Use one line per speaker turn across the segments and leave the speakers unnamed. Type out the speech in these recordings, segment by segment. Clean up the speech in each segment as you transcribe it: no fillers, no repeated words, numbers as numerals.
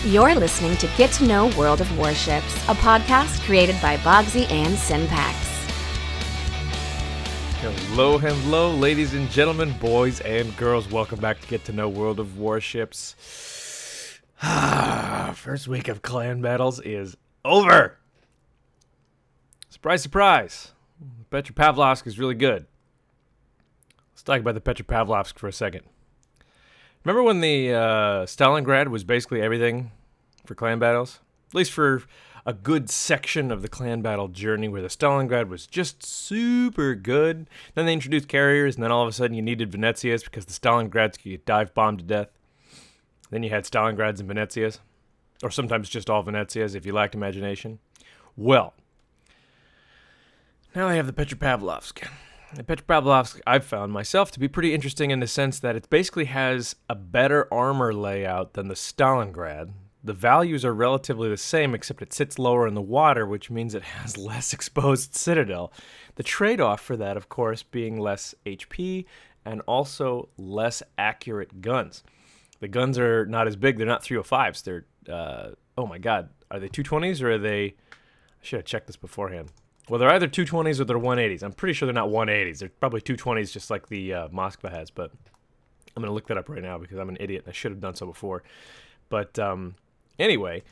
You're listening to Get to Know World of Warships, a podcast created by Boggzy and Synpax.
Hello, ladies and gentlemen, boys and girls. Welcome back to Get to Know World of Warships. First week of clan battles is over. Surprise, surprise. Petropavlovsk is really good. Let's talk about the Petropavlovsk for a second. Remember when the Stalingrad was basically everything for clan battles? At least for a good section of the clan battle journey where the Stalingrad was just super good. Then they introduced carriers, and then all of a sudden you needed Venezias because the Stalingrads could get dive bombed to death. Then you had Stalingrads and Venezias, or sometimes just all Venezias if you lacked imagination. Well, now they have the Petropavlovsk. The Petropavlovsk I've found myself to be pretty interesting in the sense that it basically has a better armor layout than the Stalingrad. The values are relatively the same, except it sits lower in the water, which means it has less exposed citadel. The trade-off for that, of course, being less HP and also less accurate guns. The guns are not as big. They're not 305s. They're, oh my god, are they 220s or are they... I should have checked this beforehand. Well, they're either 220s or they're 180s. I'm pretty sure they're not 180s. They're probably 220s just like the Moskva has, but I'm going to look that up right now because I'm an idiot and I should have done so before. But anyway,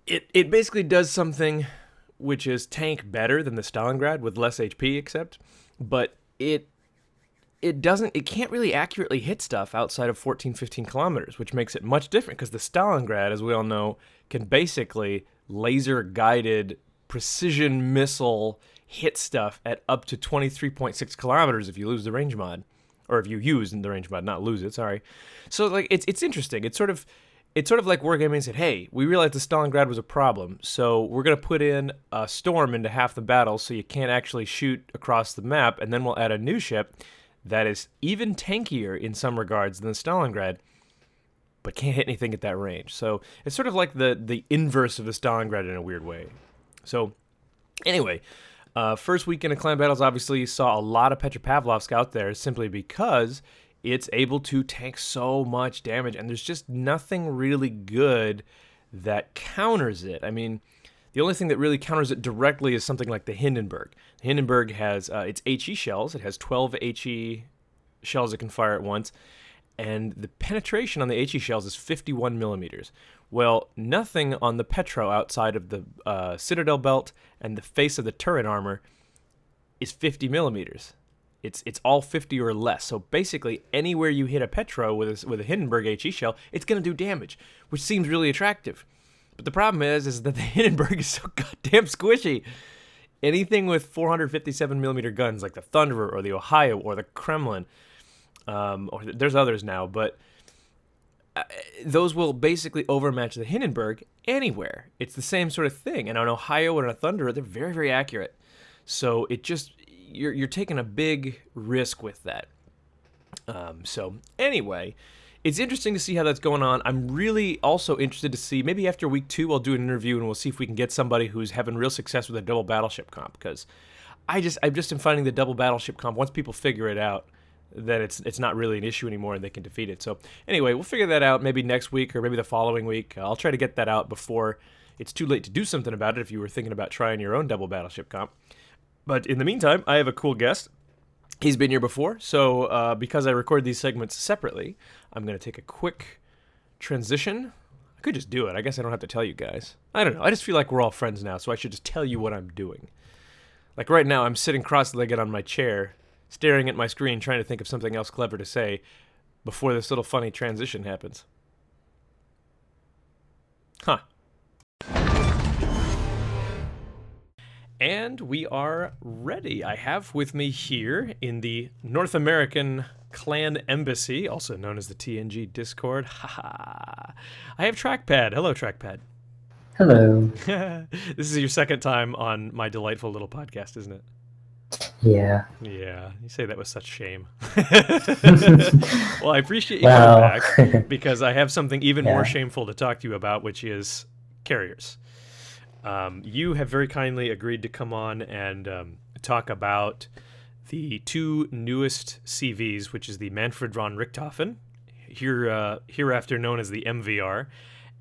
it basically does something which is tank better than the Stalingrad with less HP except, but it can't really accurately hit stuff outside of 14, 15 kilometers, which makes it much different because the Stalingrad, as we all know, can basically laser-guided precision missile hit stuff at up to 23.6 kilometers if you lose the range mod, or if you use the range mod, not lose it. Sorry. So like it's interesting. It's sort of like Wargaming said, hey, we realized the Stalingrad was a problem, so we're gonna put in a storm into half the battle so you can't actually shoot across the map, and then we'll add a new ship that is even tankier in some regards than the Stalingrad, but can't hit anything at that range. So it's sort of like the inverse of the Stalingrad in a weird way. So, anyway, first weekend of clan battles, obviously, you saw a lot of Petropavlovsk out there simply because it's able to tank so much damage, and there's just nothing really good that counters it. I mean, the only thing that really counters it directly is something like the Hindenburg. The Hindenburg has its HE shells. It has 12 HE shells it can fire at once, and the penetration on the HE shells is 51 millimeters. Well, nothing on the Petro outside of the Citadel belt and the face of the turret armor is 50 millimeters. It's all 50 or less. So basically, anywhere you hit a Petro with a Hindenburg HE shell, it's going to do damage, which seems really attractive. But the problem is that the Hindenburg is so goddamn squishy. Anything with 457 millimeter guns, like the Thunderer or the Ohio or the Kremlin, or there's others now, but those will basically overmatch the Hindenburg anywhere. It's the same sort of thing. And on Ohio and a Thunderer, they're very, very accurate. So it just, you're taking a big risk with that. So anyway, it's interesting to see how that's going on. I'm really also interested to see, maybe after week 2, I'll do an interview and we'll see if we can get somebody who's having real success with a double battleship comp. Because I'm just am finding the double battleship comp, once people figure it out, that it's not really an issue anymore and they can defeat it. So anyway, we'll figure that out maybe next week or maybe the following week. I'll try to get that out before it's too late to do something about it if you were thinking about trying your own double battleship comp. But in the meantime, I have a cool guest. He's been here before, so because I record these segments separately, I'm going to take a quick transition. I could just do it. I guess I don't have to tell you guys. I don't know. I just feel like we're all friends now, so I should just tell you what I'm doing. Like right now, I'm sitting cross-legged on my chair, staring at my screen, trying to think of something else clever to say before this little funny transition happens. Huh. And we are ready. I have with me here in the North American Clan Embassy, also known as the TNG Discord, I have Trackpad. Hello, Trackpad.
Hello.
This is your second time on my delightful little podcast, isn't it?
Yeah.
Yeah, you say that with such shame. Well, I appreciate you coming back because I have something even more shameful to talk to you about, which is carriers. You have very kindly agreed to come on and talk about the two newest CVs, which is the Manfred von Richthofen, hereafter known as the MVR,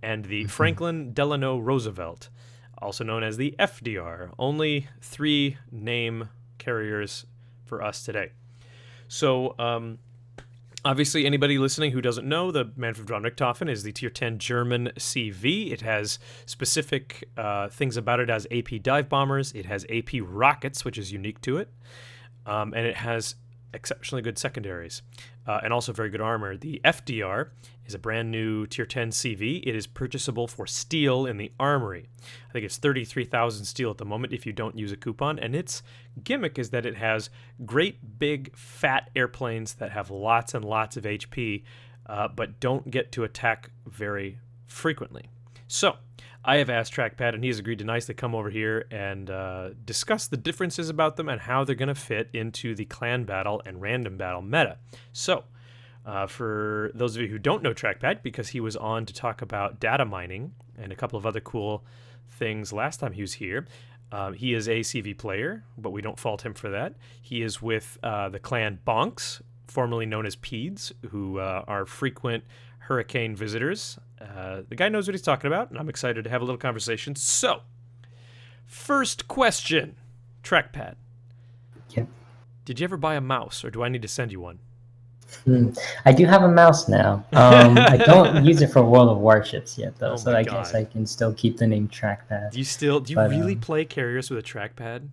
and the Franklin Delano Roosevelt, also known as the FDR. Only 3 name carriers for us today. So, obviously, anybody listening who doesn't know, the Manfred von Richthofen is the Tier 10 German CV. It has specific things about it as AP dive bombers. It has AP rockets, which is unique to it. And it has exceptionally good secondaries and also very good armor. The FDR is a brand new Tier 10 CV. It is purchasable for steel in the armory. I think it's 33,000 steel at the moment if you don't use a coupon. And its gimmick is that it has great big fat airplanes that have lots and lots of HP, but don't get to attack very frequently. So I have asked Trackpad, and he has agreed to nicely come over here and discuss the differences about them and how they're going to fit into the clan battle and random battle meta. So, for those of you who don't know Trackpad, because he was on to talk about data mining and a couple of other cool things last time he was here, he is a CV player, but we don't fault him for that. He is with the clan Bonks, formerly known as Peds, who are frequent Hurricane visitors. The guy knows what he's talking about, and I'm excited to have a little conversation. So, first question, Trackpad.
Yep.
Did you ever buy a mouse, or do I need to send you one?
I do have a mouse now. I don't use it for World of Warships yet, though, so I guess I can still keep the name Trackpad.
Do you really play carriers with a trackpad?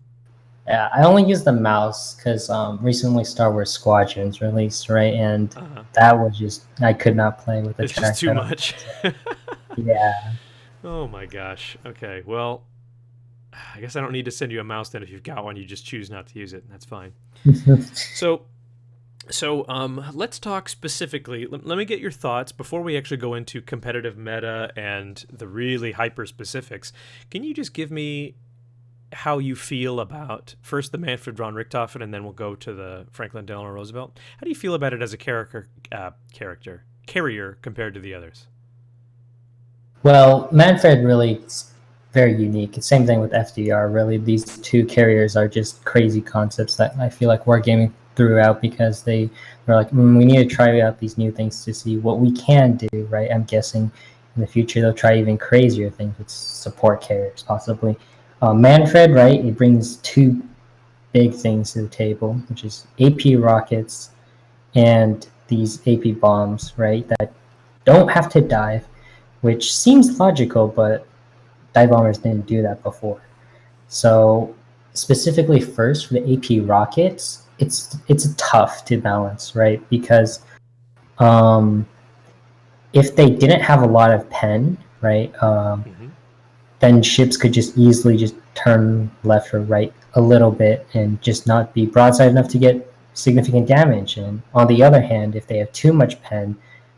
Yeah, I only use the mouse because recently Star Wars Squadrons released, right? And that was just, I could not play with the trackpad.
It's just too much.
Yeah.
Oh my gosh. Okay, well, I guess I don't need to send you a mouse then. If you've got one, you just choose not to use it. That's fine. So let's talk specifically. Let me get your thoughts before we actually go into competitive meta and the really hyper specifics. Can you just give me how you feel about first the Manfred von Richthofen, and then we'll go to the Franklin Delano Roosevelt? How do you feel about it as a carrier compared to the others?
Well, Manfred really is very unique. It's same thing with FDR. Really, these two carriers are just crazy concepts that I feel like Wargaming threw out because they were like, we need to try out these new things to see what we can do, right? I'm guessing in the future they'll try even crazier things with support carriers, possibly. Manfred, right, it brings 2 big things to the table, which is AP rockets and these AP bombs, right, that don't have to dive, which seems logical, but dive bombers didn't do that before. So specifically first for the AP rockets, it's tough to balance, right, because if they didn't have a lot of pen, right, then ships could just easily just turn left or right a little bit and just not be broadside enough to get significant damage. And on the other hand, if they have too much pen,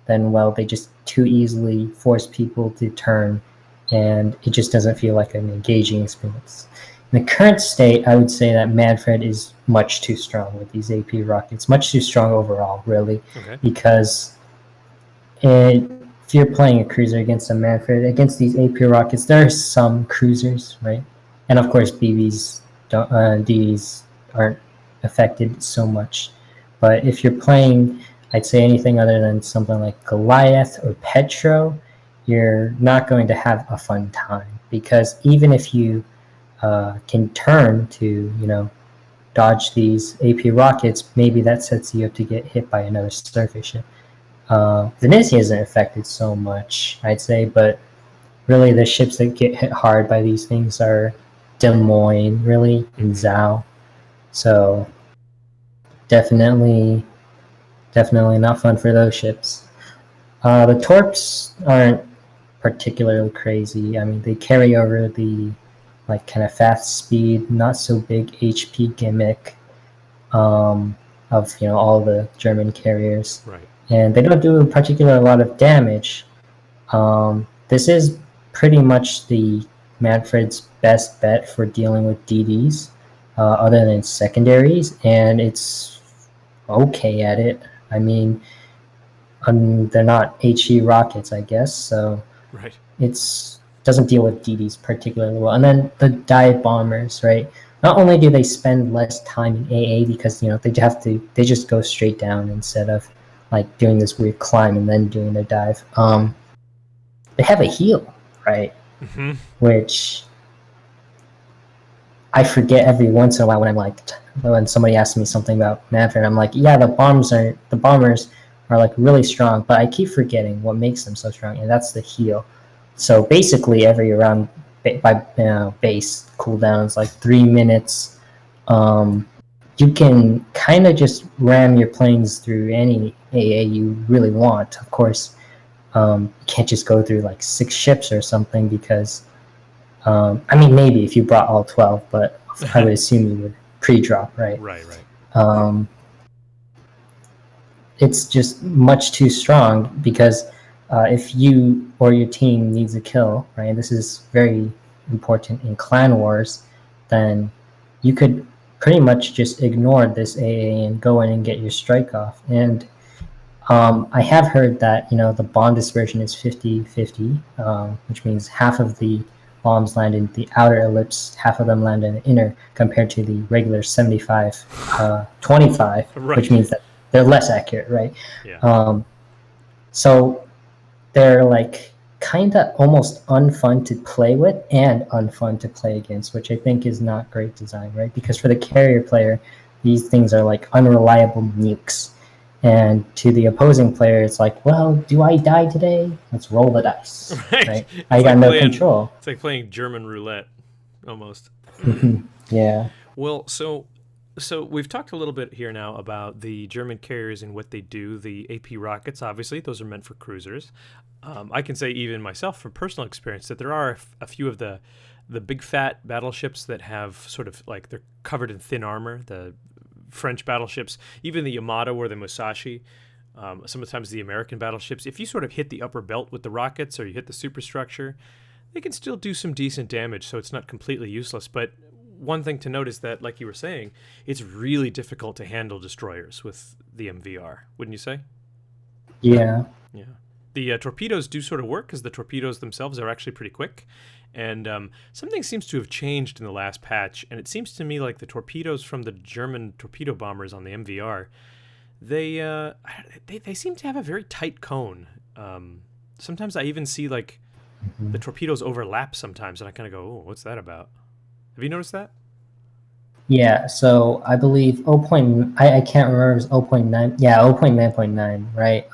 then, well, they just too easily force people to turn, and it just doesn't feel like an engaging experience. In the current state, I would say that Manfred is much too strong with these AP rockets, much too strong overall, really, because if you're playing a cruiser against a Manfred, against these AP rockets, there are some cruisers, right? And of course, BBs, DDs aren't affected so much. But if you're playing, I'd say anything other than something like Goliath or Petro, you're not going to have a fun time. Because even if you can turn to, dodge these AP rockets, maybe that sets you up to get hit by another surface ship. Venezia isn't affected so much, I'd say, but really the ships that get hit hard by these things are Des Moines, really, and Zhao. So definitely not fun for those ships. The Torps aren't particularly crazy. I mean, they carry over the kind of fast speed, not so big HP gimmick of all the German carriers.
Right.
And they don't do a lot of damage. This is pretty much the Manfred's best bet for dealing with DDs, other than secondaries, and it's okay at it. I mean, they're not HE rockets, I guess, so it's doesn't deal with DDs particularly well. And then the dive bombers, right? Not only do they spend less time in AA because they just go straight down instead of doing this weird climb and then doing their dive. they have a heal, right?
Mm-hmm.
Which I forget every once in a while when somebody asks me something about MVR, I'm like, yeah, the bombers are like really strong, but I keep forgetting what makes them so strong, and that's the heal. So basically, every round by base cooldown is like 3 minutes. You can kind of just ram your planes through any AA you really want. Of course, you can't just go through like 6 ships or something because, I mean, maybe if you brought all 12, but I would assume you would pre-drop, right?
Right.
It's just much too strong because if you or your team needs a kill, right, and this is very important in clan wars, then you could pretty much just ignore this AA and go in and get your strike off. And I have heard that, the bomb dispersion is 50-50, which means half of the bombs land in the outer ellipse, half of them land in the inner, compared to the regular 75-25,
Right.
which means that they're less accurate, right?
Yeah.
So they're like kind of almost unfun to play with and unfun to play against, which I think is not great design, right? Because for the carrier player, these things are like unreliable nukes. And to the opposing player, it's like, well, do I die today? Let's roll the dice, right? I got no control.
It's like playing German roulette, almost.
Yeah.
Well, so we've talked a little bit here now about the German carriers and what they do. The AP rockets, obviously, those are meant for cruisers. I can say even myself from personal experience that there are a few of the big fat battleships that have sort of like they're covered in thin armor, the French battleships, even the Yamato or the Musashi, sometimes the American battleships. If you sort of hit the upper belt with the rockets or you hit the superstructure, they can still do some decent damage, so it's not completely useless. But one thing to note is that, like you were saying, it's really difficult to handle destroyers with the MVR, wouldn't you say?
Yeah.
Yeah. The torpedoes do sort of work because the torpedoes themselves are actually pretty quick. And something seems to have changed in the last patch, and it seems to me like the torpedoes from the German torpedo bombers on the MVR, they seem to have a very tight cone. Sometimes I even see like the torpedoes overlap sometimes, and I kind of go, "Oh, what's that about?" Have you noticed that?
Yeah, so I believe I can't remember, it was 0.9. Yeah, 0.9.9, right?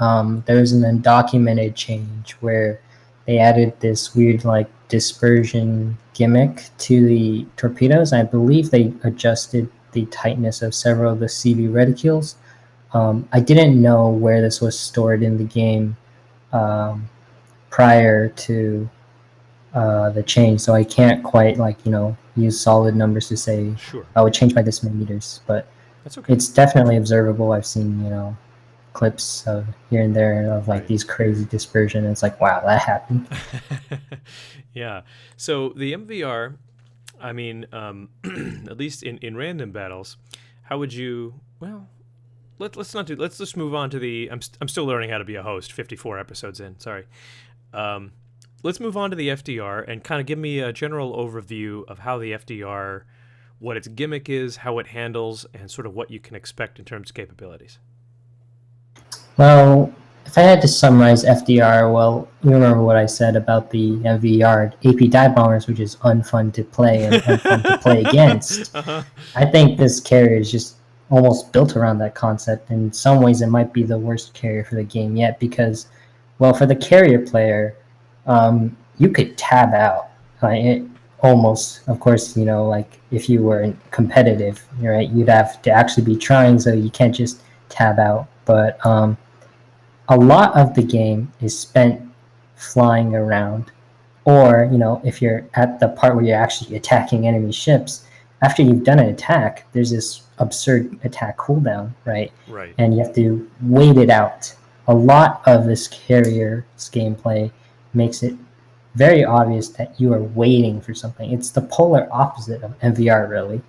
There's an undocumented change where they added this weird like dispersion gimmick to the torpedoes. I believe they adjusted the tightness of several of the CV reticules. I didn't know where this was stored in the game prior to the change, so I can't quite use solid numbers to say
Sure.
I would change by this many meters, but
That's okay.
it's definitely observable. I've seen clips of here and there of like these crazy dispersion, and it's like, wow, that happened.
Yeah. So the MVR, I mean, at least in random battles, how would you? Well, let's not do. Let's just move on to the. I'm still learning how to be a host. 54 episodes in. Sorry. Let's move on to the FDR and kind of give me a general overview of how the FDR, what its gimmick is, how it handles, and sort of what you can expect in terms of capabilities.
Well, if I had to summarize FDR, well, you remember what I said about the MVR, AP dive bombers, which is unfun to play and unfun to play against.
Uh-huh.
I think this carrier is just almost built around that concept. In some ways, it might be the worst carrier for the game yet because, well, for the carrier player, you could tab out. Almost, of course, like if you were competitive, right, you'd have to actually be trying, so you can't just tab out. But a lot of the game is spent flying around, or if you're at the part where you're actually attacking enemy ships, after you've done an attack, there's this absurd attack cooldown, right?
Right.
And you have to wait it out. A lot of this carrier's gameplay makes it very obvious that you are waiting for something. It's the polar opposite of MVR, really.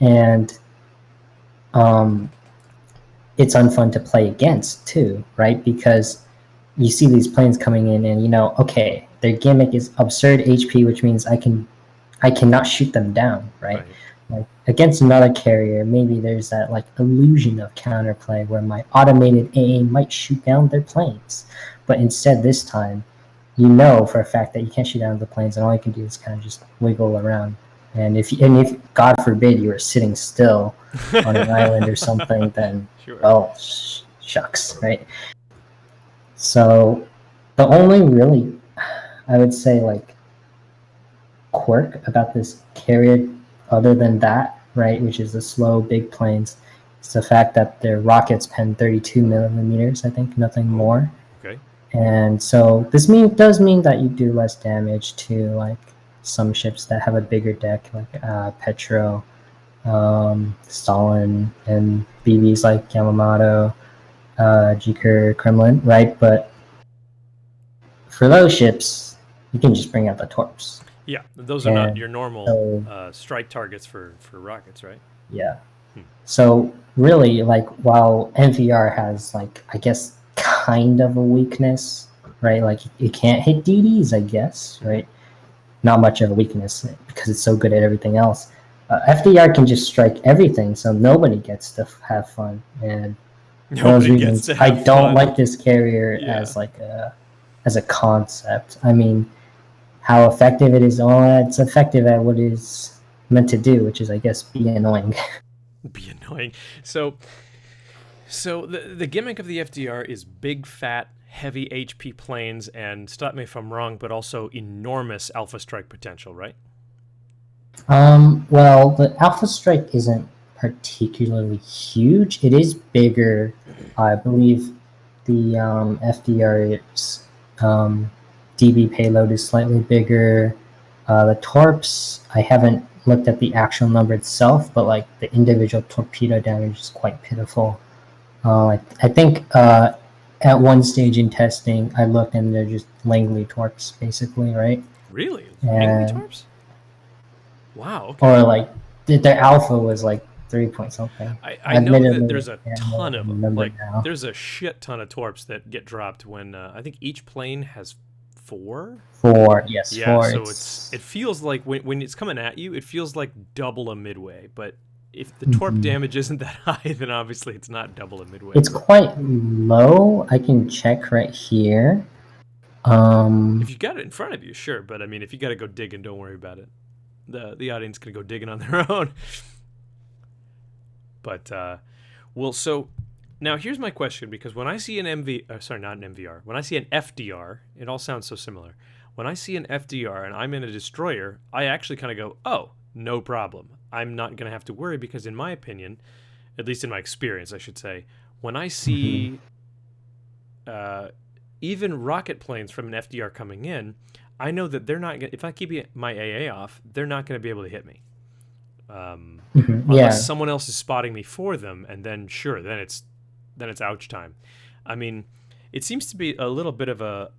And it's unfun to play against, too, right? Because you see these planes coming in and, okay, their gimmick is absurd HP, which means I cannot shoot them down, right? Like, against another carrier, maybe there's that illusion of counterplay where my automated AA might shoot down their planes. But instead this time, you know for a fact that you can't shoot out of the planes, and all you can do is kind of just wiggle around. And if God forbid you were sitting still on an island or something, then
Sure.
well, shucks, right? So the only really, I would say, like, quirk about this carrier, other than that, right, which is the slow big planes, is the fact that their rockets pen 32 millimeters, I think, nothing more.
Okay.
And so this does mean that you do less damage to, like, some ships that have a bigger deck, like Petro, Stalin, and BBs like Yamamoto, Jiker, Kremlin, right? But for those ships, you can just bring out the torps.
Yeah, those are not your normal strike targets for rockets, right?
Yeah. So really, like, while MVR has, like, I guess, kind of a weakness, right? Like, it can't hit DDs, I guess, right? Not much of a weakness because it's so good at everything else. FDR can just strike everything, so nobody gets to have fun. And for those reasons, I don't like this carrier as a concept. I mean, how effective it is, it's effective at what it's meant to do, which is, I guess, be annoying.
Be annoying. So the gimmick of the FDR is big, fat, heavy HP planes, and stop me if I'm wrong, but also enormous alpha strike potential, right?
Well, the alpha strike isn't particularly huge. It is bigger. I believe the FDR's DB payload is slightly bigger. The torps, I haven't looked at the actual number itself, but, like, the individual torpedo damage is quite pitiful. I think at one stage in testing, I looked and they're just Langley torps, basically, right?
Really? Langley torps? Wow. Okay.
Or, like, their alpha was like 3 point something.
I know that there's a ton of them. Like, there's a shit ton of torps that get dropped when I think each plane has 4.
Yes,
yeah,
4.
So it feels like when it's coming at you, it feels like double a midway. But if the torp damage isn't that high, then obviously it's not double a midway.
It's quite low. I can check right here.
If you got it in front of you, sure. But I mean, if you got to go digging, don't worry about it. The audience can go digging on their own. But well, so now here's my question, because when I see an not an MVR, when I see an FDR, it all sounds so similar. When I see an FDR and I'm in a destroyer, I actually kind of go, oh, no problem. I'm not going to have to worry, because in my opinion, at least in my experience, I should say, when I see even rocket planes from an FDR coming in, I know that they're not. If I keep my AA off, they're not going to be able to hit me, unless someone else is spotting me for them, and then sure, then it's ouch time. I mean, it seems to be a little bit of a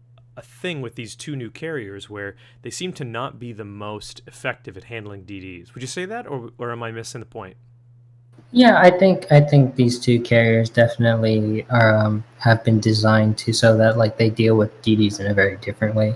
thing with these two new carriers where they seem to not be the most effective at handling DDs. Would you say that, or am I missing the point?
Yeah, I think these two carriers definitely have been designed so that, like, they deal with DDs in a very different way.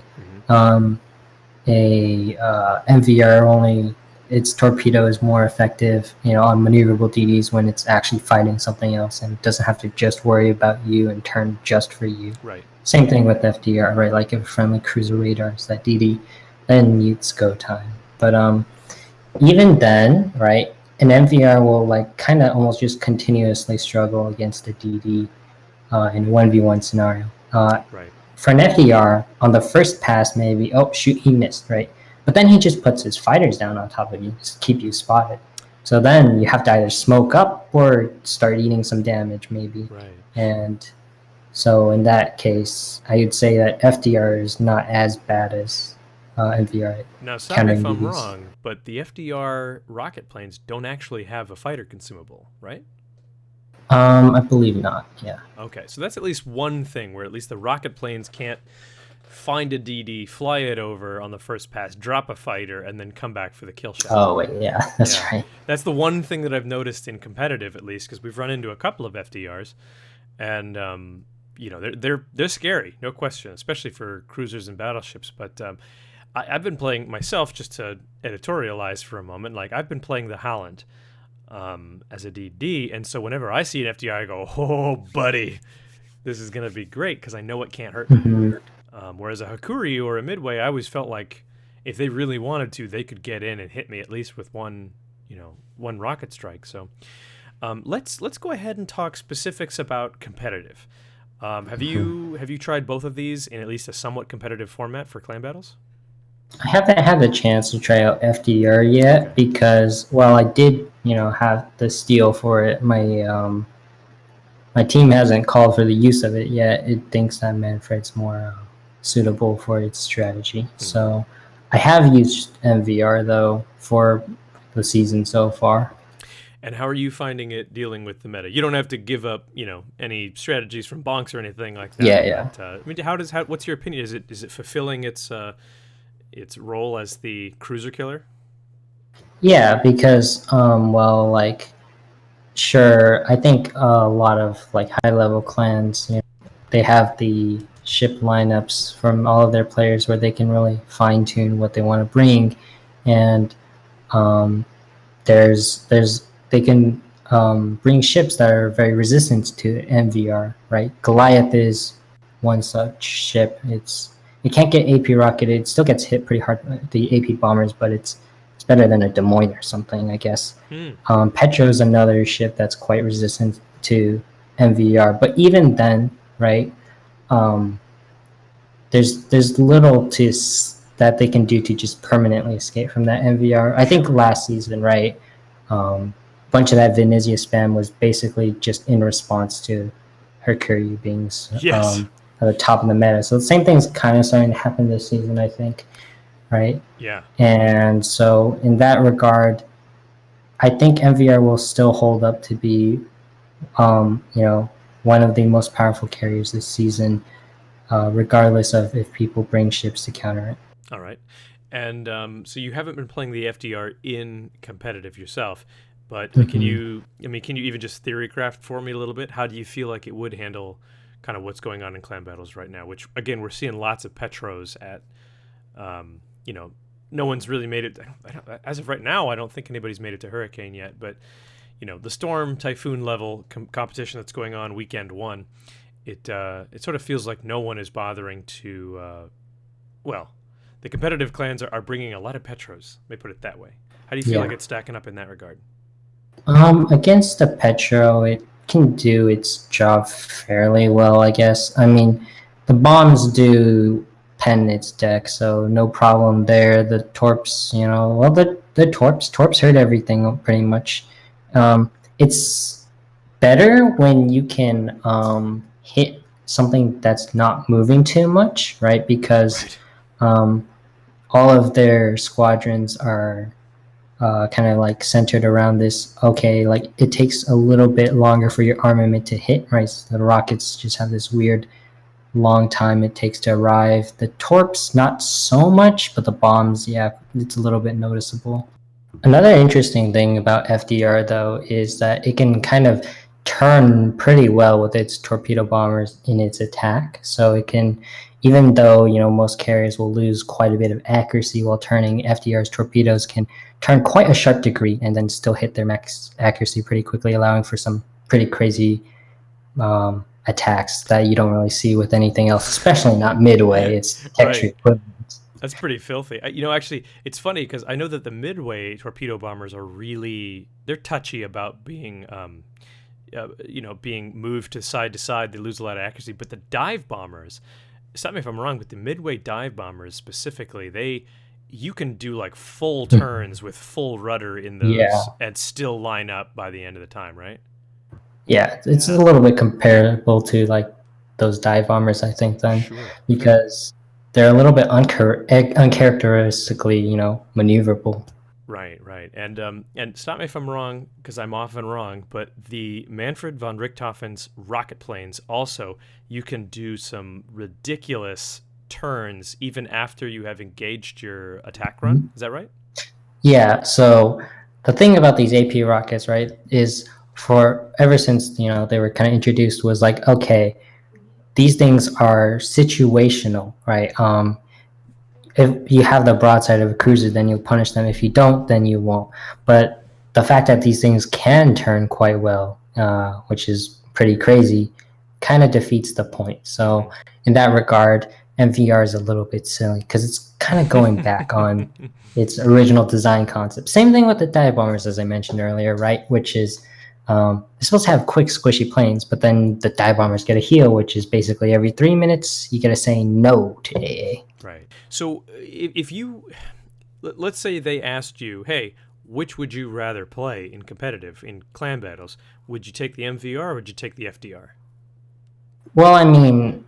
MVR only, its torpedo is more effective, on maneuverable DDs when it's actually fighting something else and doesn't have to just worry about you and turn just for you.
Right.
Same thing with FDR, right? Like, if a friendly cruiser radar is that DD, then it's go time. But even then, right, an MVR will, like, kind of almost just continuously struggle against a DD in a 1v1 scenario.
Right.
For an FDR, on the first pass, maybe, oh, shoot, he missed, right? But then he just puts his fighters down on top of you to keep you spotted. So then you have to either smoke up or start eating some damage, maybe.
Right.
And so in that case, I would say that FDR is not as bad as MVR.
Now, sorry if I'm wrong, but the FDR rocket planes don't actually have a fighter consumable, right?
I believe not, yeah.
Okay, so that's at least one thing where at least the rocket planes can't find a DD, fly it over on the first pass, drop a fighter, and then come back for the kill shot.
Oh, wait, yeah, that's right.
That's the one thing that I've noticed in competitive, at least, because we've run into a couple of FDRs, and they're scary, no question, especially for cruisers and battleships. But I've been playing myself, just to editorialize for a moment. Like, I've been playing the Holland as a DD, and so whenever I see an FDR, I go, "Oh, buddy, this is gonna be great," because I know it can't hurt me. Whereas a Hakuryu or a Midway, I always felt like if they really wanted to, they could get in and hit me at least with one rocket strike. So let's go ahead and talk specifics about competitive. Have you tried both of these in at least a somewhat competitive format for clan battles?
I haven't had the chance to try out FDR yet because, while I did, have the steel for it, my team hasn't called for the use of it yet. It thinks that Manfred's more suitable for its strategy. So I have used MVR, though, for the season so far.
And how are you finding it dealing with the meta? You don't have to give up, any strategies from bonks or anything like that.
Yeah.
But, what's your opinion? Is it fulfilling its role as the cruiser killer?
Yeah, because sure, I think a lot of high level clans, they have the ship lineups from all of their players where they can really fine tune what they want to bring, and they can bring ships that are very resistant to MVR. Right, Goliath is one such ship. It can't get AP rocketed. It still gets hit pretty hard by the AP bombers, but it's better than a Des Moines or something, I guess. Petro is another ship that's quite resistant to MVR. But even then, right, there's little that they can do to just permanently escape from that MVR. I think last season, right, a bunch of that Venezia spam was basically just in response to Hakuryu being at the top of the meta. So the same thing's kind of starting to happen this season, I think, right?
Yeah.
And so in that regard, I think MVR will still hold up to be, one of the most powerful carriers this season, regardless of if people bring ships to counter it.
All right. And so you haven't been playing the FDR in competitive yourself, but can you even just theorycraft for me a little bit? How do you feel like it would handle kind of what's going on in clan battles right now, which again, we're seeing lots of Petros at, no one's really made it. As of right now, I don't think anybody's made it to Hurricane yet, but the Storm, Typhoon level competition that's going on weekend one, it sort of feels like no one is bothering to, the competitive clans are bringing a lot of Petros, let me put it that way. How do you feel like it's stacking up in that regard?
Against the Petro, it can do its job fairly well, I guess. I mean, the bombs do pen its deck, so no problem there. The torps, the torps hurt everything pretty much. It's better when you can hit something that's not moving too much, right? Because all of their squadrons are kind of centered around this. Okay, it takes a little bit longer for your armament to hit, right? So the rockets just have this weird long time it takes to arrive. The torps, not so much, but the bombs, it's a little bit noticeable. Another interesting thing about FDR, though, is that it can kind of turn pretty well with its torpedo bombers in its attack. So it can, even though most carriers will lose quite a bit of accuracy while turning, FDR's torpedoes can turn quite a sharp degree and then still hit their max accuracy pretty quickly, allowing for some pretty crazy attacks that you don't really see with anything else, especially not Midway. It's texture equivalent.
That's pretty filthy. Actually, it's funny because I know that the Midway torpedo bombers are they're touchy about being, being moved to side. They lose a lot of accuracy. But the dive bombers, stop me if I'm wrong, but the Midway dive bombers specifically, you can do full turns with full rudder in those and still line up by the end of the time, right? Yeah,
it's a little bit comparable to those dive bombers, I think, then, because they're a little bit uncharacteristically, maneuverable.
Right. And stop me if I'm wrong, because I'm often wrong, but the Manfred von Richthofen's rocket planes also, you can do some ridiculous turns even after you have engaged your attack run. Is that right?
Yeah, so the thing about these AP rockets, right, is ever since they were kind of introduced, was okay, these things are situational, right? If you have the broadside of a cruiser, then you'll punish them. If you don't, then you won't. But the fact that these things can turn quite well, which is pretty crazy, kind of defeats the point. So in that regard, MVR is a little bit silly because it's kind of going back on its original design concept. Same thing with the dive bombers, as I mentioned earlier, right? Which is they're supposed to have quick, squishy planes, but then the dive bombers get a heal, which is basically every 3 minutes you get to say no to AA.
Right. So if you, let's say they asked you, hey, which would you rather play in competitive, in clan battles? Would you take the MVR or would you take the FDR?
Well, I mean,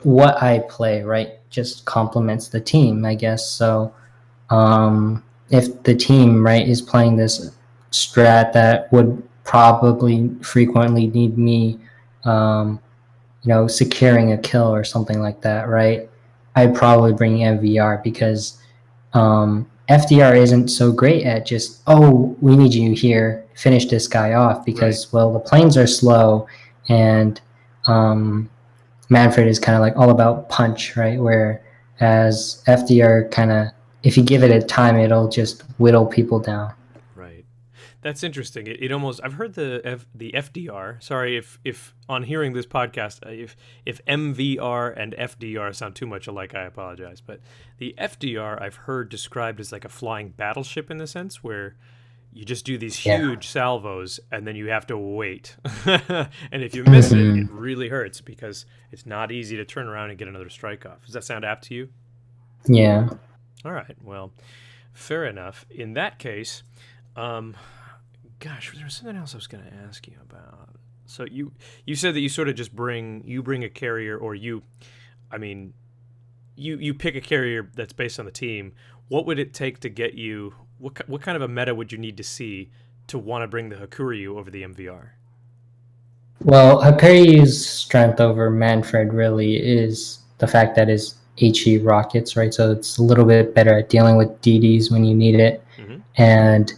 what I play, right, just complements the team, I guess. So if the team, right, is playing this strat that would probably frequently need me, securing a kill or something like that, right, I'd probably bring MVR because FDR isn't so great at just, oh, we need you here, finish this guy off, because, well, the planes are slow, and Manfred is kind of like all about punch, right? Whereas FDR kind of, if you give it a time, it'll just whittle people down.
Right. That's interesting. It almost, I've heard the FDR. Sorry if on hearing this podcast, if MVR and FDR sound too much alike, I apologize. But the FDR I've heard described as like a flying battleship in the sense where you just do these huge salvos and then you have to wait. And if you miss it, it really hurts because it's not easy to turn around and get another strike off. Does that sound apt to you?
Yeah.
All right. Well, fair enough. In that case, gosh, there was something else I was going to ask you about. So you said that you sort of just bring a carrier, or you pick a carrier that's based on the team. What would it take to get you? What kind of a meta would you need to see to want to bring the Hakuryu over the MVR?
Well, Hakuryu's strength over Manfred really is the fact that his HE rockets, right? So it's a little bit better at dealing with DDs when you need it. Mm-hmm. And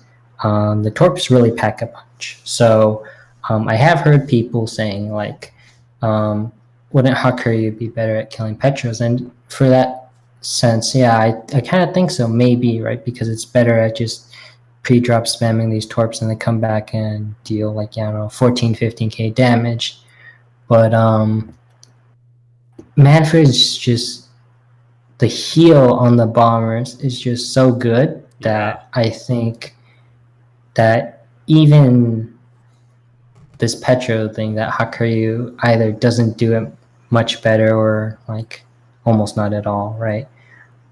the torps really pack a punch. So I have heard people saying, like, wouldn't Hakuryu be better at killing Petros? And for that sense, I kind of think so, maybe, right? Because it's better at just pre-drop spamming these torps and they come back and deal, like, 14, 15k damage. But Manfred's just, the heal on the bombers is just so good that I think that even this Petro thing, that Hakuryu either doesn't do it much better or like almost not at all, right?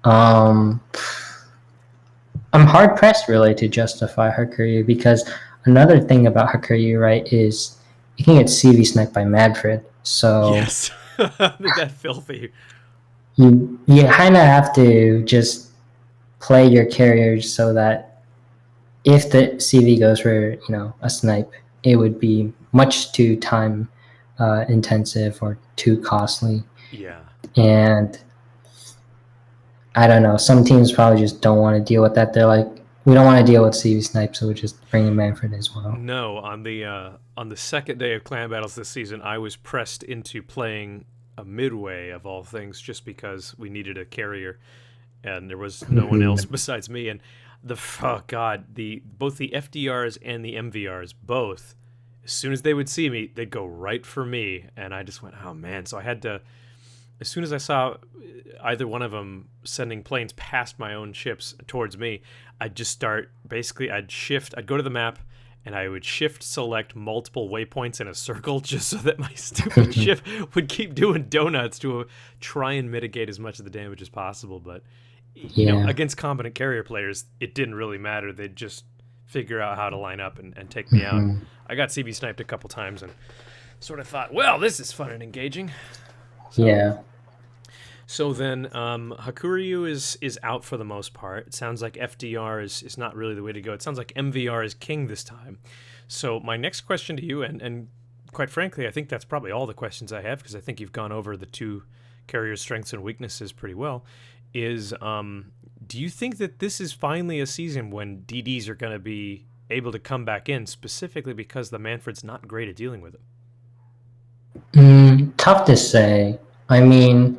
I'm hard pressed really to justify Hakuryu, because another thing about Hakuryu, right, is you can get CV sniped by Manfred. So
yes, that filthy.
You kind of have to just play your carriers so that if the CV goes for a snipe, it would be much too time intensive or too costly.
Yeah. And
I don't know. Some teams probably just don't want to deal with that. They're like, we don't want to deal with CV snipe, so we're just bringing Manfred as well.
No, on the second day of clan battles this season, I was pressed into playing a midway of all things just because we needed a carrier and there was no one else besides me. And both the FDRs and the MVRs, both, as soon as they would see me, they'd go right for me. And I just went, oh man. So I had to, as soon as I saw either one of them sending planes past my own ships towards me, I'd just start, basically I'd go to the map and I would shift select multiple waypoints in a circle just so that my stupid ship would keep doing donuts to try and mitigate as much of the damage as possible. But against competent carrier players, it didn't really matter. They'd just figure out how to line up and take me out. I got CV sniped a couple times and sort of thought, well, this is fun and engaging. So then Hakuryu is out for the most part. It sounds like FDR is not really the way to go. It sounds like MVR is king this time. So my next question to you, and quite frankly, I think that's probably all the questions I have, because I think you've gone over the two carriers' strengths and weaknesses pretty well, is do you think that this is finally a season when DDs are going to be able to come back in, specifically because the Manfred's not great at dealing with it?
Tough to say. I mean,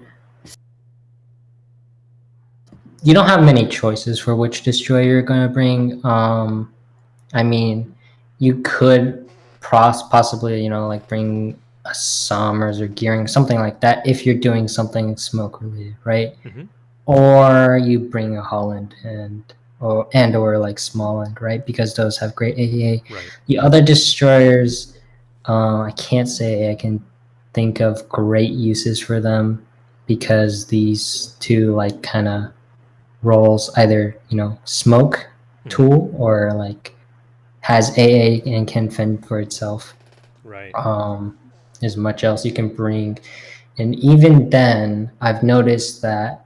you don't have many choices for which destroyer you're going to bring. I mean, you could possibly, like bring a Somers or Gearing, something like that, if you're doing something smoke related, right? Or you bring a Holland or like Smalland, right? Because those have great AAA.
Right.
The other destroyers, I can't say I can think of great uses for them, because these two like kind of roles either, smoke tool or like has AA and can fend for itself.
Right.
As much else you can bring. And even then, I've noticed that,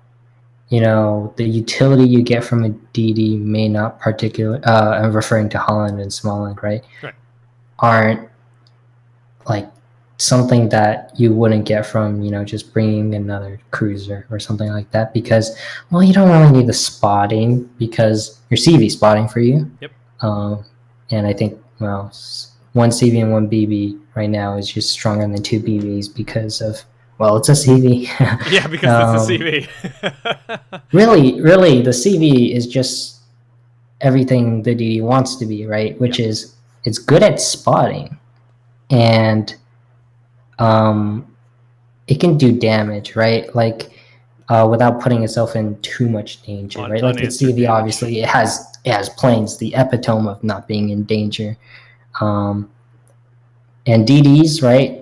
the utility you get from a DD may not I'm referring to Holland and Smalland, right?
Right.
Aren't like something that you wouldn't get from, just bringing another cruiser or something like that, because, well, you don't really need the spotting because your CV spotting for you.
Yep.
And I think, well, one CV and one BB right now is just stronger than two BBs because of, well, it's a CV.
Yeah, because it's a CV.
really, the CV is just everything the DD wants to be, right? Which is, it's good at spotting, and it can do damage, right? Like, without putting itself in too much danger, right? Like the CV, obviously, it has planes, the epitome of not being in danger. And DDs, right?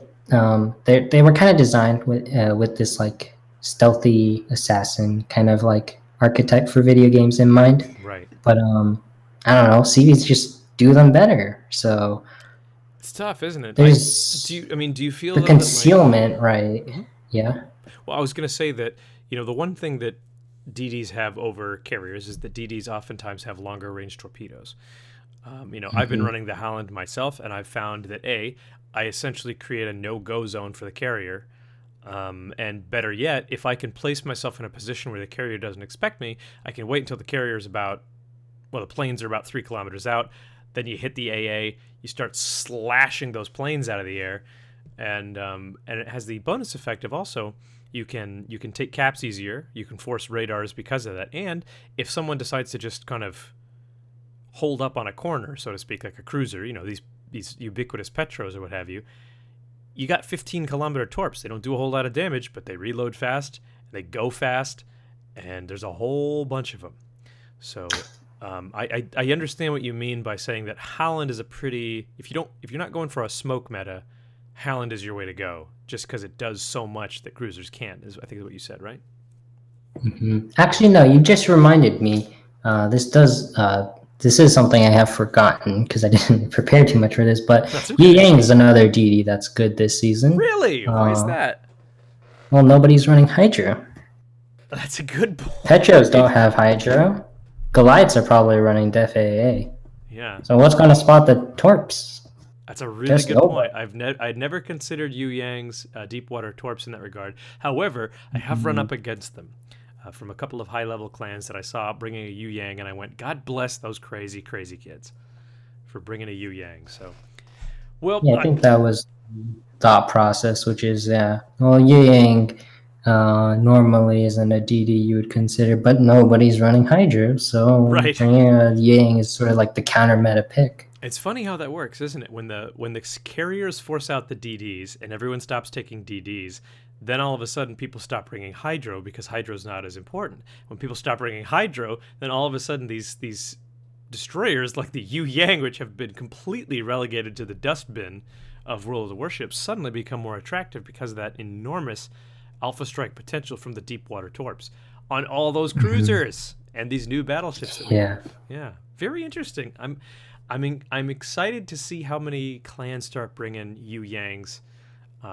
They were kind of designed with this like stealthy assassin kind of like archetype for video games in mind.
Right.
But I don't know, CVs just do them better. So
it's tough, isn't it?
Do
you feel
the concealment, right?
Mm-hmm.
Yeah.
Well, I was going to say that, the one thing that DDs have over carriers is that DDs oftentimes have longer range torpedoes. I've been running the Holland myself, and I've found that I essentially create a no-go zone for the carrier. And better yet, if I can place myself in a position where the carrier doesn't expect me, I can wait until the carrier's the planes are about 3 kilometers out. Then you hit the AA, you start slashing those planes out of the air, and it has the bonus effect of also you can take caps easier, you can force radars because of that, and if someone decides to just kind of hold up on a corner, so to speak, like a cruiser, these ubiquitous Petros or what have you, you got 15-kilometer torps. They don't do a whole lot of damage, but they reload fast, they go fast, and there's a whole bunch of them. So I understand what you mean by saying that Holland is a pretty, if you're not going for a smoke meta, Holland is your way to go, just because it does so much that cruisers can't, I think is what you said, right?
Mm-hmm. Actually, no, you just reminded me. This is something I have forgotten because I didn't prepare too much for this, but okay. Yu Yang is another DD that's good this season.
Really? Why is that?
Well, nobody's running Hydro.
That's a good point.
Petros don't have Hydro. Goliaths are probably running Def AA.
Yeah.
So what's going to spot the torps?
That's a really good point. I'd never considered Yu Yang's deep water torps in that regard. However, I have run up against them. From a couple of high-level clans that I saw bringing a Yu Yang, and I went, God bless those crazy, crazy kids for bringing a Yu Yang. So, well,
yeah, I think that was thought process, which is, well, Yu Yang normally isn't a DD you would consider, but nobody's running Hydro, so bringing a Yu Yang is sort of like the counter meta pick.
It's funny how that works, isn't it? When the carriers force out the DDs and everyone stops taking DDs, then all of a sudden people stop bringing Hydro because Hydro's not as important. When people stop bringing Hydro, then all of a sudden these destroyers like the Yu Yang, which have been completely relegated to the dustbin of World of the Warships, suddenly become more attractive because of that enormous alpha strike potential from the deep water torps on all those cruisers and these new battleships that we have. Yeah, very interesting. I'm excited to see how many clans start bringing Yu Yangs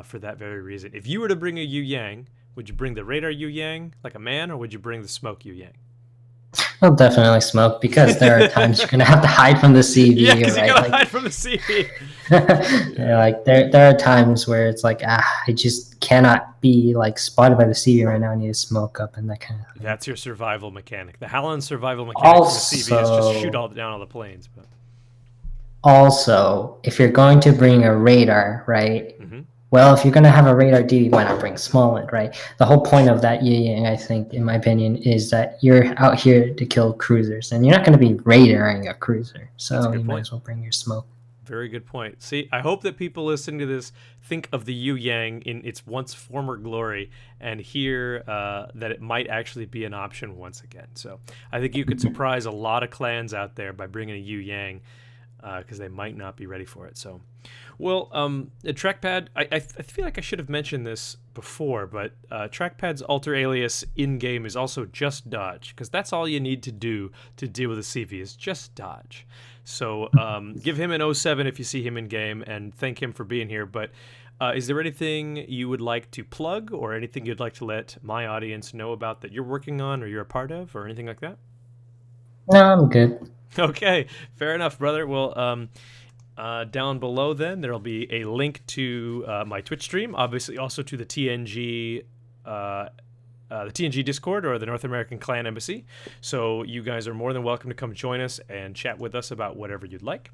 for that very reason. If you were to bring a Yu Yang, would you bring the radar Yu Yang like a man, or would you bring the smoke Yu Yang?
Well, definitely smoke, because there are times you're going to have to hide from the CV.
Yeah, because
right?
you got to hide from the CV.
Like there are times where it's like, I just cannot be like spotted by the CV right now. I need to smoke up and that kind of thing.
That's your survival mechanic. The Howland survival mechanic from the CV is just shoot down all the planes. But
also, if you're going to bring a radar, right? Mm-hmm. Well, if you're going to have a radar DD, why not bring Smalland, right? The whole point of that Yu Yang, I think, in my opinion, is that you're out here to kill cruisers, and you're not going to be radaring a cruiser, so you might as well bring your smoke.
Very good point. See, I hope that people listening to this think of the Yu Yang in its once former glory and hear that it might actually be an option once again. So I think you could surprise a lot of clans out there by bringing a Yu Yang, because they might not be ready for it. So, well, the Trackpad, I feel like I should have mentioned this before, but Trackpad's alter alias in-game is also JustDodge, because that's all you need to do to deal with a CV is just dodge. So give him an 07 if you see him in-game, and thank him for being here. But is there anything you would like to plug, or anything you'd like to let my audience know about that you're working on or you're a part of, or anything like that?
No, I'm good.
Okay, fair enough, brother. Well, down below then there'll be a link to my Twitch stream, obviously also to the TNG Discord, or the North American Clan Embassy. So you guys are more than welcome to come join us and chat with us about whatever you'd like.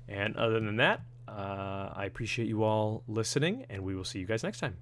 And other than that, I appreciate you all listening, and we will see you guys next time.